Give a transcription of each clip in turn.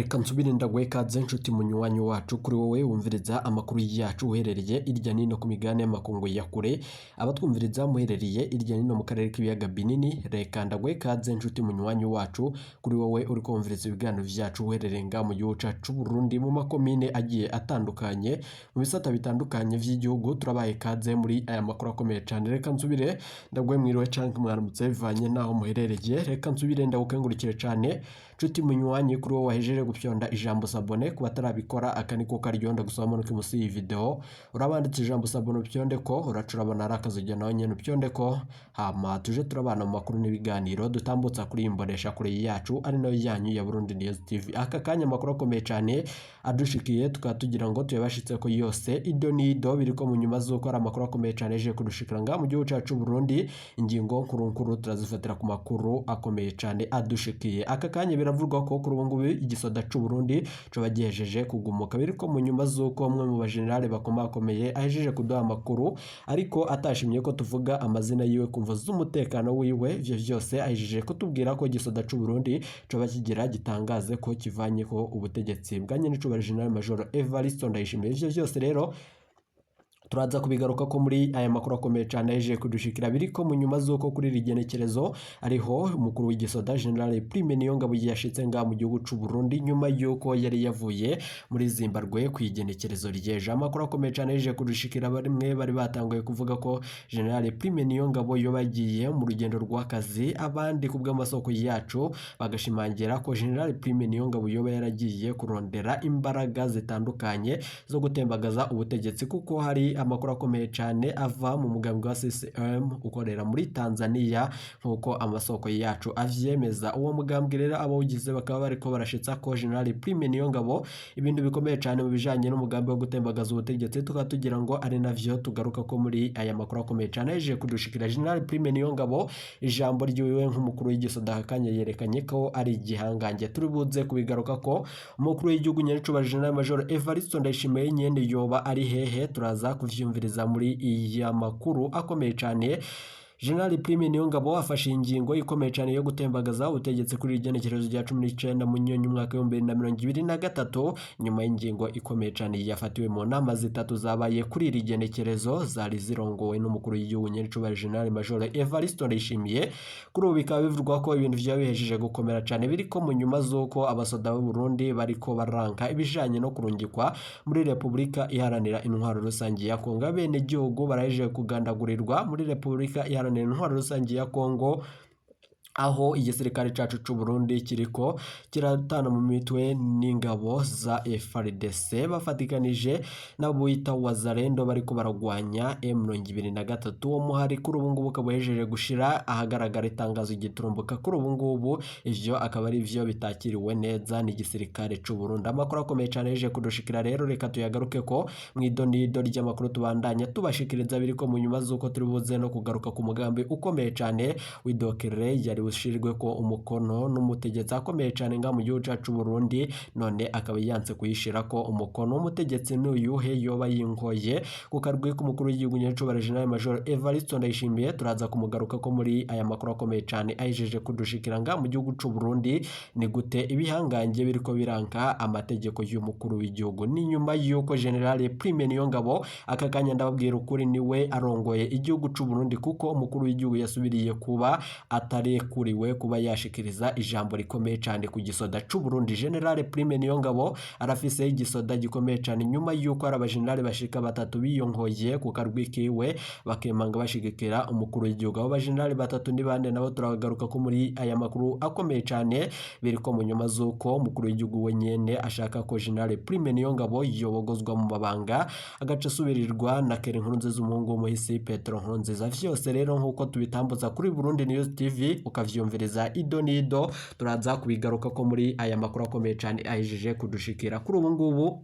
reka nsubire ndaguhe ikaze nshuti munywanyi wacu kuri wowe wumviriza amakuru yacu uherereye irya nino ku migabane y'amakungu ya kure abatwumviriza muherereye irya nino mu karere k'ibiyaga binini reka ndaguhe ikaze nshuti munywanyi wacu kuri wowe uri kumviriza ibiganiro vyacu uherereye nga mu gihugu cacu Burundi mu makomine agiye atandukanye mu bisata bitandukanye vy'igihugu turabaye ikaze muri aya makuru akomeye cyane. Reka nsubire ndaguhe mwiriwe canke mwaramutse bivanye naho muherereye. Reka nsubire ndagukengurukire cyane nshuti munywanyi kuri wowe wahejeje gupyonda ijambo sabone ku batarabikora aka niko karyondo gusoma no kimusi iyi video urabanditse ijambo sabone upyonde ko uracurabona arakazujya nawe nyene upyonde ko hama tuje turabana mu makuru n'ibiganiro dutambutsa kuri imbonesha kure yacu ari nayo yanyu ya Burundi News TV. Aka kanya makuru akomeye cyane adushikiye tukatugira ngo tuyabashitse ko yose ido nido biriko mu nyuma z'uko ari amakuru akomeye cyane je kudushikira nga mu gihugu cacu Burundi ingingo nkuru turazifatira ku makuru akomeye cyane adushikiye. Aka kanya biravugwa ko kuri ubu ngubu igisoda c'u Burundi co bagihejeje kugumuka biriko mu nyuma z'uko umwe mu bajenerali bakomakomeye ahejeje kuduha amakuru ariko atashimye ko tuvuga amazina yiwe kumva z'umutekano wiwe ivyo vyose ahejeje kutubwira ko igisoda c'u Burundi co bakigira gitangaze ko kivanye ko ubutegetsi bwa nyene c'u General Major Evariste Ndayishimiye. Ivyo vyose rero turaza kubigaruka ko muri aya makuru akomeye cyane aje kudushikira biriko mu nyuma z'uko kuri rigenekerezo ariho umukuru w'igisoda General Prime Niyongabo yashitse nga mu gihugu c'u Burundi nyuma y'uko yari yavuye muri Zimbabwe kwigenekerezo ryeje. Amakuru akomeye cyane aje kudushikira barimwe bari batanguye kuvuga ko General Prime Niyongabo yo bagiye mu rugendo rw'akazi abandi kubw'amasoko yacu bagashimangira ko General Prime Niyongabo yo yaragiye kurondera imbaraga zitandukanye zo gutembagaza ubutegetsi kuko hari amakuru akomeye cyane ava mu mugambi wa CCM ukorera muri Tanzania nkuko amasoko yacu avyemeza. Uwo mugambi rero abawugize bakaba bariko barashitsa ko General Prime Niyongabo ibintu bikomeye cyane mu bijanye n'umugambi wo gutembagaza ubutegetsi tukatugira ngo ari navyo tugaruka ko muri aya makuru akomeye cyane aje kudushikira. General Prime Niyongabo ijambo ryiwe nk'umukuru w'igisoda hakanye yerekanye ko ari igihangange turi buze kubigaruka ko umukuru w'igihugu nyene c'u General Major Evariste Ndayishimiye nyene yoba ari hehe turaza kuvyumviriza muri iya makuru akomeye cyane. General Prime Niyongabo afashe ingingo ikomeye cyane yo gutembagaza ubutegetsi kuri igenekerezo rya 19 mu nyonyi umwaka wa 2023 nyuma y'ingingo ikomeye cyane yafatiwe mu nama zitatu zabaye kuri igenekerezo zari zirongowe n'umukuru w'igihugu nyene c'u General Major Evariste Ndayishimiye. Kuri ubu bikaba bivugwa ko ibintu vyabihejeje gukomera cyane biriko mu nyuma z'uko abasoda b'u Burundi bariko baranka ibijanye no kurungikwa muri Republika Iharanira Intwaro Rusangi ya Kongo. Bene igihugu barahejeje kugandagurirwa muri Republika Iharanira Intwaro Rusangi ya Kongo aho igisirikare cacu c'u Burundi kiriko kiratana mu mitwe n'ingabo za FARDC bafatikanije nabo bita Wazalendo bariko baragwanya M23 wo muhari kuri ubu ngubu kabuhejeje gushira ahagaragara itangazo giturumbuka kuri ubu ngubu ivyo akaba ari ivyo bitakiriwe neza n'igisirikare c'u Burundi. Amakuru akomeye cyane yeje kudushikira rero reka tuyagaruke ko mwidonido ry'amakuru tubandanya tubashikiriza biriko mu nyuma z'uko turi buze no kugaruka ku mugambi ukomeye cyane w'idokere yari ushirwe ko umukono n'umutegetsi akomeye cyane nga mu gihugu cacu Burundi none akaba yanse kuyishira ko umukono w'umutegetsi n'uyuhe yoba yinkoye ku karwi k'umukuru w'igihugu nyacu General Major Evariste Ndayishimiye. Turaza kumugaruka ko muri aya makuru akomeye cyane ayijeje kudushikira nga mu gihugu c'u Burundi ni gute ibihangange biriko biranka amategeko y'umukuru w'igihugu ni nyuma y'uko General Prime Niyongabo aka kanya ndababwira ukuri niwe arongoye igihugu c'u Burundi kuko umukuru w'igihugu yasubiriye kuba atari kuriwe kuba yashikiriza ijambo rikomeye cyane ku gisoda c'u Burundi. General Prime Niyongabo arafise igisoda gikomeye cyane nyuma y'uko ari abajenerali bashika batatu biyongoye ku karwi kiwe bakemanga bashigikira umukuru w'igihugu. Abo bajenerali batatu ni bande nabo turagaruka ko muri aya makuru akomeye cyane biriko mu nyuma z'uko umukuru w'igihugu wenyene ashaka ko General Prime Niyongabo yobogozwa mu mabanga agaca asubirirwa na Kere Nkurunziza umuhungu w'umuhisi Petro Nkurunziza. Vyose rero nkuko tubitambutsa kuri Burundi News TV ukavyumviriza ido nido turaza kubigaruka ko muri aya makuru akomeye cyane ahejeje kudushikira. Kuri ubu ngubu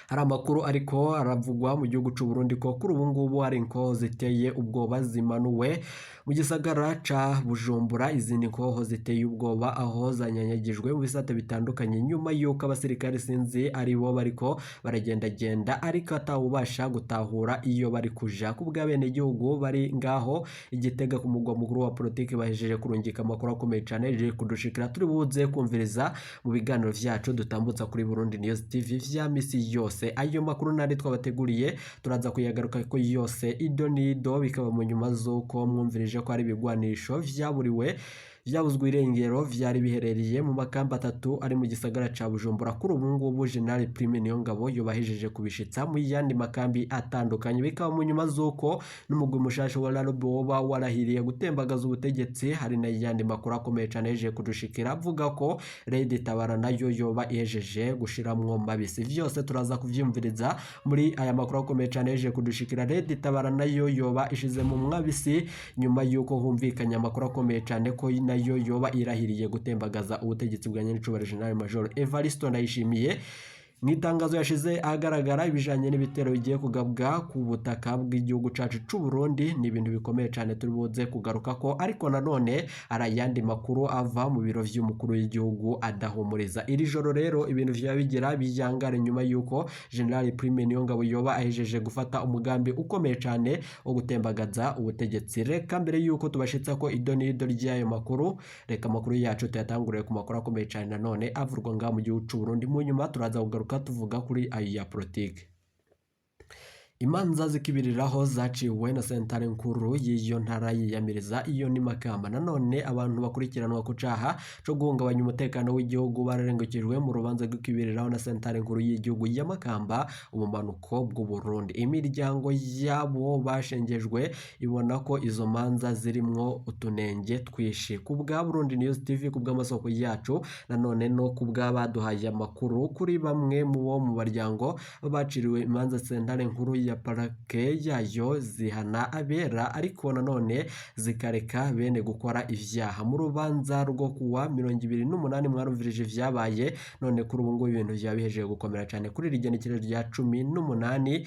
hari amakuru ariko aravugwa mu gihugu cy'u Burundi ko kuri ubu ngubu hari inkoho ziteye ubwoba zimanuwe mu gisagara ca Bujumbura. Izindi nkoho ziteye ubwoba aho zanyanyagijwe mu bisate bitandukanye nyuma y'uko abasirikare sinzi ari bo bariko baragendagenda ariko atawubasha gutahura iyo bari kuja. Ku bw'abene gihugu bari ngaho Igitega ku mugwa mukuru wa politiki bahejeje kurungika amakuru akomeye cyane rije kudushikira, turi buze kumviriza mu biganiro vyacu dutambutsa kuri Burundi News TV vya misi yose. Ayo makuru nari twabateguriye turaza kuyagaruka ko yose ido nido, bikaba mu nyuma z'uko mwumvirije ko ari ibigwanisho vyaburiwe vyabuzwe irengero vyari biherereye mu makamba 3 ari mu gisagara ca Bujumbura. Kuri ubu ngubu General Prime Niyongabo yobahejeje kubishitsa mu yandi makambi atandukanye, bikaba mu nyuma z'uko n'umugwi mushasha wa Laroboba warahiriye gutembagaza ubutegetsi. Hari na yandi makuru akomeye cane yeje kudushikira avuga ko Lady Tabara nayo yoba ihejeje gushiramwo mabisi. Vyose turaza kuvyumviriza muri aya makuru akomeye cane yeje kudushikira. Lady Tabara nayo yoba ishize mu mwabisi nyuma y'uko humvikanye amakuru akomeye cane ko nayo yoba irahiriye gutembagaza ubutegetsi bwa Nyenicubahiro General Major Evariste Ndayishimiye. Mwitangazo yashize ahagaragara ibijanye n'ibitero bigiye kugabwa ku butaka bw'igihugu cacu c'u Burundi ni ibintu bikomeye cyane turi buze kugaruka ko, ariko nanone arayandi makuru ava mu biro vy'umukuru w'igihugu adahumuriza. Iri joro rero ibintu vya bigira bijangare nyuma yuko General Prime Niyongabo yoba ahejeje gufata umugambi ukomeye cyane wo gutembagaza ubutegetsi. Reka mbere yuko tubashitsa ko ido nido ry'ayo makuru, reka makuru yacu tuyatanguriye ku makuru akomeye cyane nanone avurwa nga mu gihugu c'u Burundi. Mu nyuma turaza kugaruka tuvuga kuri ayo ya politiki. Imanza zikibiriraho zaciwe na sentare nkuru y'iyo ntara yiyamiriza iyo ni Makamba. Nanone abantu bakurikiranwa ku caha co guhungabanya umutekano w'igihugu bararengukijwe mu rubanza rw'ikibiriraho na sentare nkuru y'igihugu ya Makamba ubumanuko bw'u Burundi. Imiryango yabo bashengejwe ibona ko izo manza zirimwo utunenge twishi. Ku bwa Burundi News TV, ku bw'amasoko yacu nanone no ku bw'abaduhaye amakuru kuri bamwe mu bo mu baryango baciriwe imanza sentare nkuru ya parake yayo zihana abera ariko nanone zikareka bene gukora ivyaha. Mu rubanza rwo kuwa 28 mwarumvirije vyabaye, none kuri ubu ngubu ibintu vyabihejeje gukomera cyane kuri rigenekerezo rya 18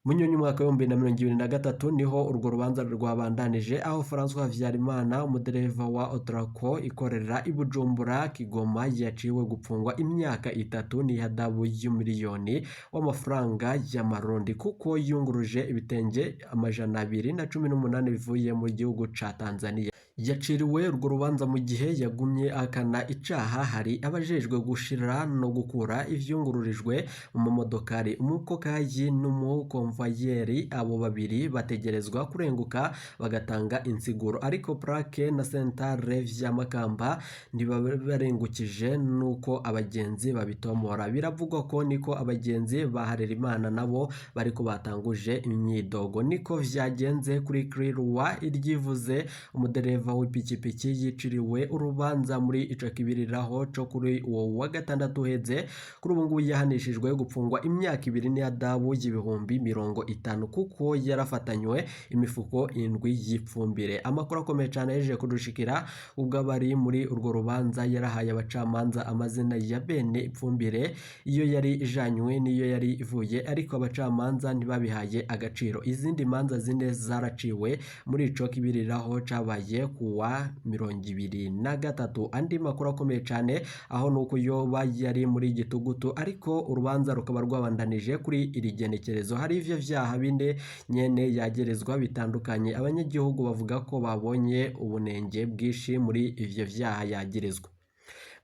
Munyoni mwaka wa 2023 niho urwo rubanza rwabandanije, aho François Havyarimana umudereva wa Otraco ikorera i Bujumbura Kigoma yaciwe gupfungwa imyaka 3 n'ihadabu y'umiliyoni w'amafaranga y'amarundi kuko yunguruje ibitenge 218 bivuye mu gihugu ca Tanzania. Yaciriwe urwo rubanza mu gihe yagumye akana icaha. Hari abajejwe gushira no gukura ivyungururijwe mu modokari, umukokayi n'umukomvayeri. Abo babiri bategerezwa kurenguka bagatanga insiguro, ariko Plaque na Sentare vya Makamba ntibabarengukije nuko abagenzi babitomora. Biravugwa ko niko abagenzi baharera Imana nabo bariko batanguje imyidogo. Niko vyagenze kuri Clearwa iryivuze umudereva w'ipikipiki yiciriwe urubanza muri ico kibiriraho co kuri uwo wa gatandatu heze. Kuri ubu ngubu yahanishijwe gupfungwa imyaka 2 n'ihadabu y'ibihumbi 50 kuko yarafatanywe imifuko 7 y'ipfumbire. Amakuru akomeye cyane yeje kudushikira ubwo bari muri urwo rubanza yarahaye abacamanza amazina ya bene ipfumbire iyo yari ijanywe niyo yari ivuye, ariko abacamanza ntibabihaye agaciro. Izindi manza zine zaraciwe muri ico kibiriraho cabaye kuwa 23. Andi makuru akomeye cyane aho nuko yoba yari muri gitugutu, ariko urubanza rukaba rwabandanije kuri iri genekerezo. Hari ivyo vyaha binde nyene yagerezwa bitandukanye. Abanyagihugu bavuga ko babonye ubunenge bwishi muri ivyo vyaha yagerezwa.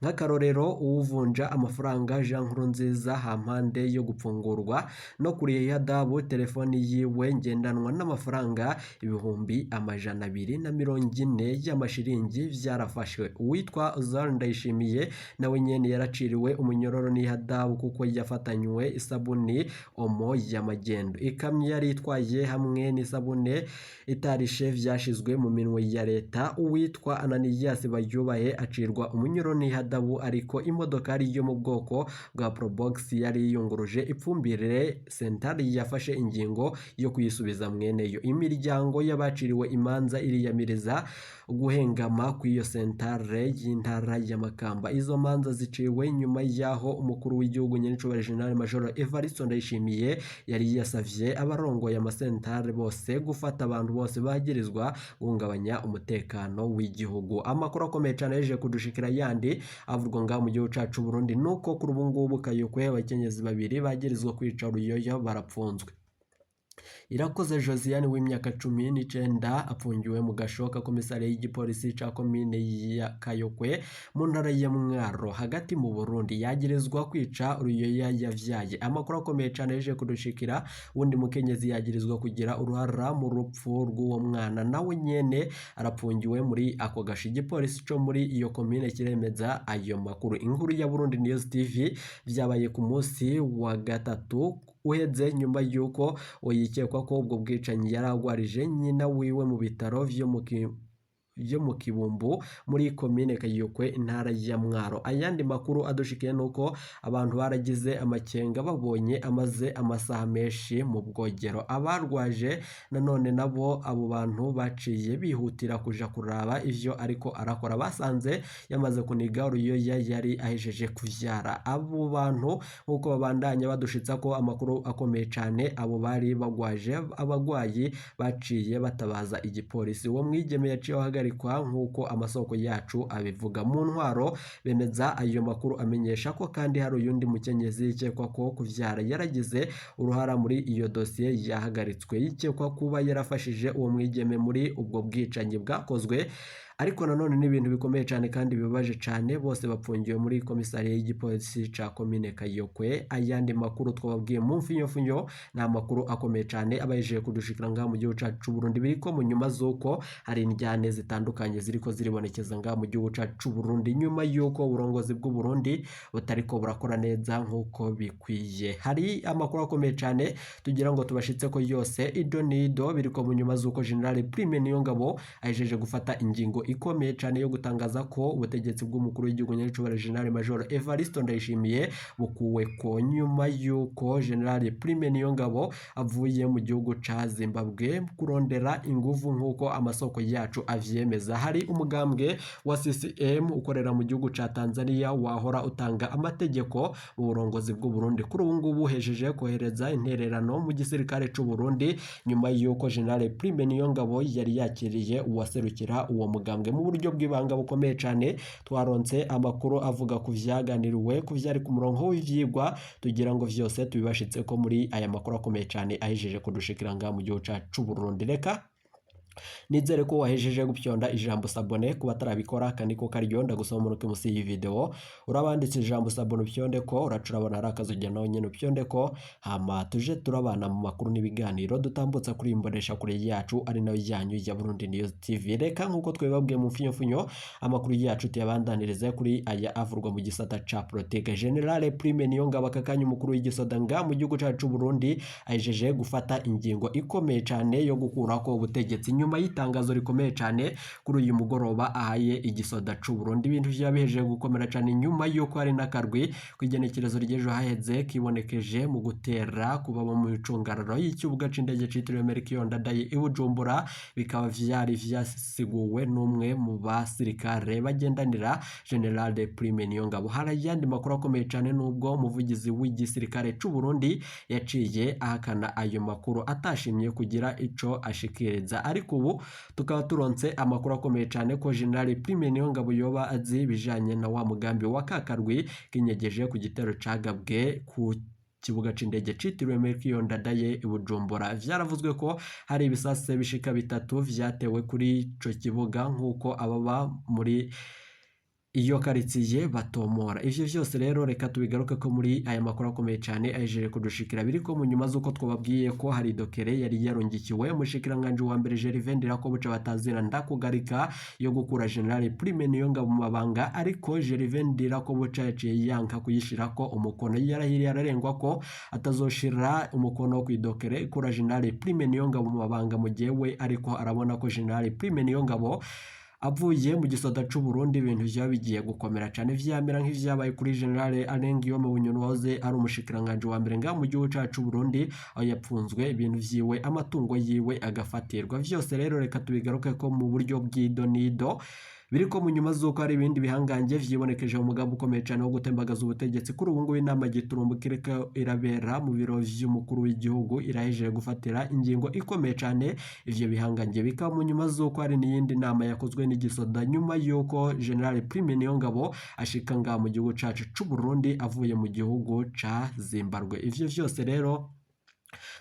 Nk'akarorero uwuvunja amafaranga Jean Nkurunziza hampande yo gupfungurwa no kuriya dabu telefoni yiwe ngendanwa n'amafaranga ibihumbi 240 y'amashiringi vyarafashwe. Uwitwa Ozar Ndayishimiye nawe nyene yaraciriwe umunyororo n'ihadabu kuko yafatanywe isabuni omo y'amagendo. Ikamyo yari itwaye hamwe n'isabune itarishe vyashizwe mu minwe ya leta. Uwitwa Ananias Bayubahe acirwa umunyororo n'ihadabu Dadabu ariko imodokari yo mu bwoko bwa Probox yari yunguruje ipfumbire sentare yafashe ingingo yo kuyisubiza mweneyo. Imiryango y'abaciriwe imanza iriyamiriza guhengama kw'iyo sentare y'intara ya Makamba. Izo manza ziciwe nyuma yaho umukuru w'igihugu nyenicubahiro General Major Evariste Ndayishimiye yari yasavye abarongoye amasentare bose gufata abantu bose bagirizwa guhungabanya umutekano w'igihugu. Amakuru akomeye cyane yeje kudushikira yandi avurwa ngaho mu gihugu cacu Burundi nuko kuri ubu ngubu Kayokwe abakenyezi babiri bagirizwa kwica Ruyoya barapfunzwe. Irakoze Josiane w'imyaka 19 apfungiwe mu gashoka komisare y'igipolisi ca komine ya Kayokwe mu ntara ya Mwaro hagati mu Burundi yagirizwa kwica Ruyoya yavyaye. Amakuru akomeye cyane yeje kudushikira wundi mukenyezi yagirizwa kugira uruhara mu rupfu rw'uwo mwana nawe nyene arapfungiwe muri ako gashi. Igipolisi co muri iyo komine kiremeza ayo makuru. Inkuru ya Burundi News TV vyabaye ku munsi wa gatatu uheze nyuma yuko yikekwa ko ubwo bwicanyi yaragwarije nyina wiwe mu bitaro vyo mu Kibumbu muri komine Kayokwe intara ya Mwaro. Ayandi makuru adushikiye nuko abantu baragize amakenga babonye amaze amasaha menshi mu bwogero. Abarwaje nanone nabo abo bantu baciye bihutira kuja kuraba ivyo ariko arakora, basanze yamaze kuniga Ruyoya yari ahejeje kuvyara. Abo bantu nkuko babandanya badushitsa ko amakuru akomeye cyane, abo bari bagwaje abagwayi baciye batabaza igipolisi. Uwo mwigeme yaciye ahagarikwa nkuko amasoko yacu abivuga. Mu ntwaro bemeza ayo makuru amenyesha ko kandi hari uyundi mukenyezi yikekwa ko kuvyara yaragize uruhara muri iyo dosiye yahagaritswe, yikekwa kuba yarafashije uwo mwigeme muri ubwo bwicanyi bwakozwe. Ariko nanone n'ibintu bikomeye cyane kandi bibabaje cyane, bose bapfungiwe muri komisariya y'igipolisi ca komine Kayokwe. Ayandi makuru twababwiye mu mfinyofunyo na makuru akomeye cyane abayeje kudushikira ngaha mu gihugu cacu Burundi, biriko mu nyuma zuko hari indyane zitandukanye ziriko ziribonekeza ngaha mu gihugu cacu Burundi nyuma yuko uburongozi bw'u Burundi butariko burakora neza nkuko bikwiye. Hari amakuru akomeye cyane tugira ngo tubashitse ko yose idonido biriko mu nyuma zuko General Prime Niyongabo ahejeje gufata ingingo ikomeye cyane yo gutangaza ko ubutegetsi bw'umukuru w'igihugu nyenicubahiro General Major Evariste Ndayishimiye bukuwe ko nyuma yuko General Prime Niyongabo avuye mu gihugu ca Zimbabwe kurondera inguvu nkuko amasoko yacu avyemeza. Hari umugambwe wa CCM ukorera mu gihugu ca Tanzania wahora utanga amategeko mu burongozi bw'u Burundi, kuri ubu ngubu hejeje kohereza intererano mu gisirikare c'u Burundi nyuma yuko General Prime Niyongabo yari yakiriye uwaserukira uwo mugambwe mu buryo bw'ibanga bukomeye cyane. Twaronse amakuru avuga ku vyaganiriwe ku vyari ku murongo w'ivyigwa, tugira ngo vyose tubibashitse ko muri aya makuru akomeye cyane ahejeje kudushikira ngaha mu gihugu cacu Burundi. Reka nizere ko wahejeje gupyonda ijambo sabone kuba tarabikora kandi ko karyonda gusoma muruke musi iyi video urabanditse ijambo sabone upyonde ko uracurabona hari akazugira nawe nyene upyonde ko hama tuje turabana mu makuru n'ibiganiro dutambutsa kuri imbonesha kure yacu ari nayo yanyu ya Burundi News TV. Reka nkuko twebabwiye mu mfinyofunyo amakuru yacu tuyabandanirize kuri aya avurwa mu gisata ca Protege. General Prime Niyongabo akakanya umukuru w'igisoda nga mu gihugu cacu Burundi ahejeje gufata ingingo ikomeye cyane yo gukurako ubutegetsi nyuma y'itangazo rikomeye cyane kuri uyu mugoroba ahaye igisoda c'u Burundi. Ibintu vyabihejeje gukomera cyane nyuma yuko hari n'akarwi kwigenekerezo ry'ejo haheze kibonekeje mu gutera kuba mu icungararo y'ikibuga c'indege citiriwe Melchior Ndadaye i Bujumbura, bikaba vyari vyasiguwe n'umwe mu basirikare bagendanira General Prime Niyongabo. Hari yandi makuru akomeye cyane nubwo umuvugizi w'igisirikare c'u Burundi yaciye ahakana ayo makuru atashimye kugira ico ashikiriza, ariko ubu tukaba turonse amakuru akomeye cyane ko General Prime Niyongabo yoba azi bijanye na wa mugambi wa kakarwi kinyegeje ku gitero cagabwe ku kibuga c'indege citiriwe Melchior Ndadaye i Bujumbura. Vyaravuzwe ko hari ibisase bishika bitatu vyatewe kuri ico kibuga nkuko ababa muri iyo karitsiye batomora. Ivyo vyose rero reka tubigaruke ko muri aya makuru akomeye cyane ahejeje kudushikira, biriko mu nyuma zuko twababwiye ko hari dokere yari yarongikiwe umushikiranganje wa mbere Gervais Ndirakobuca batazira ndakugarika yo gukura General Prime Niyongabo mu mabanga, ariko Gervais Ndirakobuca yaciye yanka kuyishirako umukono. Yarahiri yararengwa ko atazoshira umukono ku idokere ikura General Prime Niyongabo mu mabanga mu gihe we ariko arabona ko General Prime Niyongabo avuye mu gisoda c'u Burundi ibintu vyaba bigiye gukomera cane vyamera nk'ivyabaye kuri General Alain Guillaume Bunyoni wahoze ari umushikiranganje wa mbere ngaha mu gihugu cacu Burundi aho yapfunzwe ibintu vyiwe amatungo yiwe agafatirwa vyose rero reka tubigaruke ko mu buryo bw'idonido biriko mu nyuma zuko hari ibindi bihangange vyibonekeje mu mugambi ukomeye cyane wo gutembagaza ubutegetsi kuri ubu ngubu inama giturumbukireka irabera mu biro vy'umukuru w'igihugu irahejeje gufatira ingingo ikomeye cyane ivyo bihangange bikaba mu nyuma zuko hari n'iyindi nama yakozwe n'igisoda nyuma yuko General Prime Niyongabo ashika ngaha mu gihugu cacu c'u Burundi avuye mu gihugu ca Zimbabwe ivyo vyose rero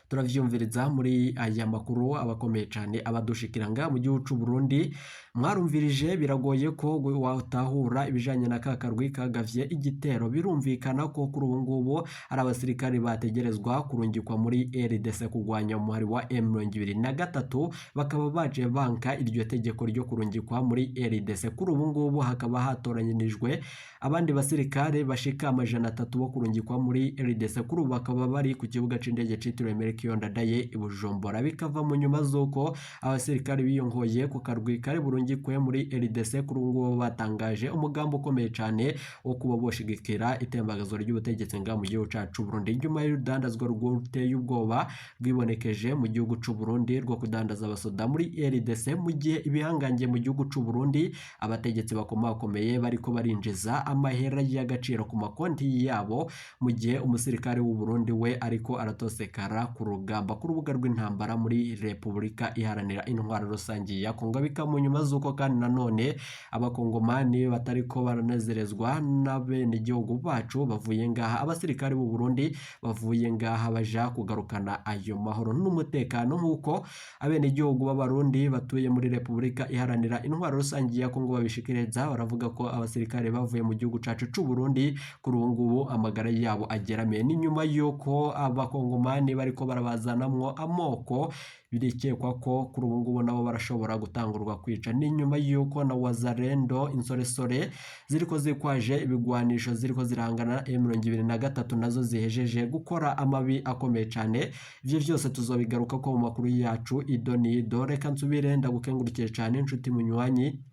turavyumviriza muri aya makuru abakomeye cyane abadushikiranga mu gihugu c'u Burundi mwarumvirije biragoye ko watahura ibijanye na kakarwi kagavye igitero birumvikana ko kuri ubu ngubu ari abasirikari bategerezwa kurungikwa muri RDC kugwanya umuhari wa M23 bakaba baje banka iryo tegeko ryo kurungikwa muri RDC kuri ubu ngubu hakaba hatoranyirijwe abandi basirikare bashika 300 bo kurungikwa muri RDC kuri ubu bakaba bari ku kibuga c'indege citiriwe Melchior Ndadaye i Bujumbura bikava mu nyuma zuko abasirikare biyongoye ku karwi kare burungikwe muri RDC kuri ubu batangaje umugambo ukomeye cyane wo kuba boshigikira itembagazo ry'ubutegetsi nga mu gihugu cacu Burundi nyuma y'urudandazwa rw'uteye ubwoba rwibonekeje mu gihugu c'u Burundi rwo kudandaza abasoda muri RDC mu gihe ibihangange mu gihugu c'u Burundi abategetsi bakomakomeye bariko barinjiza amahera y'agaciro ku makonti yabo mu gihe umusirikare w'u Burundi we ariko aratosekara ku rugamba ku rubuga rw'intambara muri Repubulika iharanira intwaro rusange ya Kongo bika mu nyuma zuko kandi nanone abakongomani batariko baranezerezwa n'abene igihugu bacu bavuye ngaha abasirikare b'u Burundi bavuye ngaha baja kugarukana ayo mahoro n'umutekano nk'uko abene igihugu b'abarundi batuye muri Repubulika iharanira intwaro rusange ya Kongo babishikiriza baravuga ko abasirikare bavuye mu gihugu cacu c'u Burundi kuri ubu ngubu amagara yabo ageramiye ni nyuma yuko abakongomani bariko barabazanamwo amoko birikekwa ko kuri ubu ngubu nabo barashobora gutangurwa kwica ni nyuma yuko na Wazalendo insoresore ziriko zikwaje ibigwanisho ziriko zirangana M23 nazo zihejeje gukora amabi akomeye cyane ivyo vyose tuzobigaruka ko mu makuru yacu idonido reka nsubire ndagukengurukire cyane inshuti munywanyi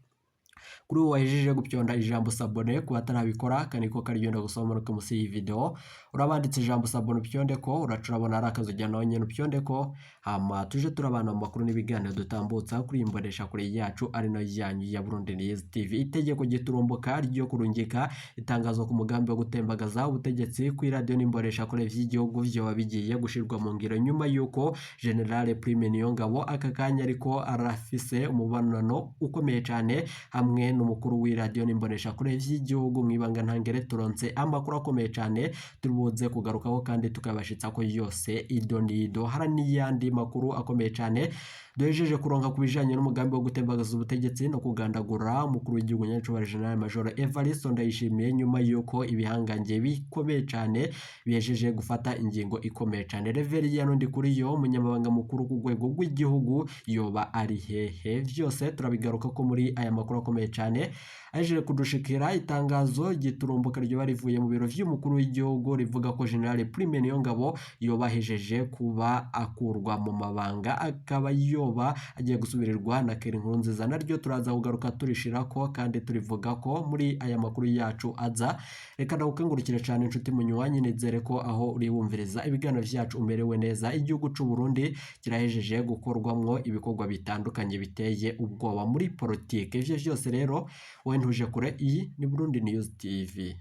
kuri ubu wahejeje gupyonda ijambo sabone ku batarabikora kaniko karigenda gusoma no munsi iyi video urabanditse ijambo sabone upyonde ko uracurabona ari akazi ujyana nyene upyonde ko hama tuje turabana mu makuru n'ibiganiro dutambutsa kuri imbonesha kure yacu ari no yanyu ya Burundi News TV itegeko giturumbuka ryo kurungika itangazo ku mugambi wo gutembagaza ubutegetsi ku radio n'imbonesha kure vy'igihugu vyo bigiye gushirwa mu ngiro nyuma yuko General Prime Niyongabo akakanya ariko arafise umubonano ukomeye cyane hamwe n'umukuru w'iradio n'imbonesha kure vy'igihugu mwibanga ntangere turonse amakuru akomeye cyane turubuze kugarukaho kandi tukabashitsa ko yose idonido haraniyandi makuru akomeye cyane duhejeje kuronka kubijanye n'umugambi wo gutembagaza ubutegetsi no kugandagura umukuru w'igihugu nyacu wa General Major Evariste Ndayishimiye nyuma yuko ibihangange bikomeye cyane bihejeje gufata ingingo ikomeye cyane Reverien ndi kuri yo umunyamabanga mukuru ku rwego rw'igihugu yoba ari hehe vyose turabigaruka ko muri aya makuru akomeye cyane aje kudushikira itangazo giturumbuka ryo barivuye mu biro vy'umukuru w'igihugu rivuga ko General Prime Niyongabo yobahejeje kuba akurwa mu mabanga akaba yoba agiye gusubirirwa na Keri Nkurunziza naryo turaza kugaruka turishirako kandi turivuga ko muri aya makuru yacu aza reka ndagukengurukire cyane inshuti munywanyi nizere ko aho uri wumviriza ibiganiro vyacu umerewe neza igihugu c'u Burundi kirahejeje gukorwamwo ibikorwa bitandukanye biteye ubwoba muri politike ivyo vyose rero ntuje kure iyi ni Burundi News TV.